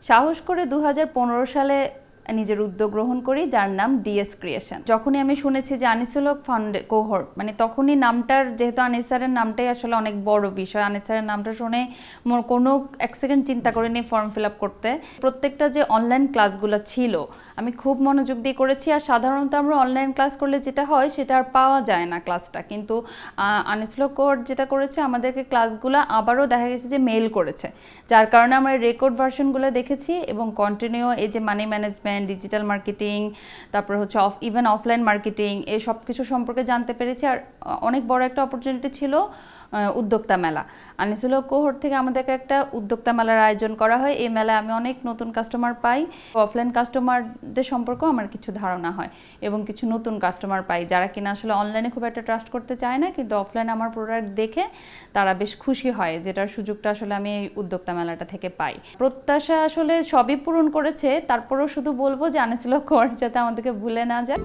সাহস করে 2015 সালে নিজের উদ্যোগ গ্রহণ করি, যার নাম ডিএস ক্রিয়েশন। যখনই আমি শুনেছি যে আনিসুল হক ফান্ড কোহর্ট, মানে তখনই নামটার, যেহেতু আনিস স্যারের নামটাই আসলে অনেক বড় বিষয়, আনিস স্যারের নামটা শুনে কোনো এক সেকেন্ড চিন্তা করিনি ফর্ম ফিল আপ করতে। প্রত্যেকটা যে অনলাইন ক্লাসগুলো ছিল আমি খুব মনোযোগ দিয়ে করেছি। আর সাধারণত আমরা অনলাইন ক্লাস করলে যেটা হয় সেটা আর পাওয়া যায় না ক্লাসটা, কিন্তু আনিসুল হক কোহর্ট যেটা করেছে আমাদেরকে ক্লাসগুলো আবারও দেখা গেছে যে মেইল করেছে, যার কারণে আমরা রেকর্ড ভার্সনগুলো দেখেছি এবং কন্টিনিউ এই যে মানি ম্যানেজমেন্ট, ডিজিটাল মার্কেটিং, তারপর হচ্ছে ইভেন অফলাইন মার্কেটিং, এই সব কিছু সম্পর্কে জানতে পেরেছি। আর অনেক বড় একটা অপরচুনিটি ছিল উদ্যোক্তা মেলা। আনিসুল হক কোহর্ট থেকে আমাদেরকে একটা উদ্যোক্তা মেলার আয়োজন করা হয়। এই মেলায় আমি অনেক নতুন কাস্টমার পাই, অফলাইন কাস্টমারদের সম্পর্কেও আমার কিছু ধারণা হয় এবং কিছু নতুন কাস্টমার পাই যারা কিনা আসলে অনলাইনে খুব একটা ট্রাস্ট করতে চায় না, কিন্তু অফলাইনে আমার প্রোডাক্ট দেখে তারা বেশ খুশি হয়, যেটার সুযোগটা আসলে আমি এই উদ্যোক্তা মেলাটা থেকে পাই। প্রত্যাশা আসলে সবই পূরণ করেছে, তারপরেও শুধু বলবো যে আনিসুল হক কোহর্ট যাতে আমাদেরকে ভুলে না যায়।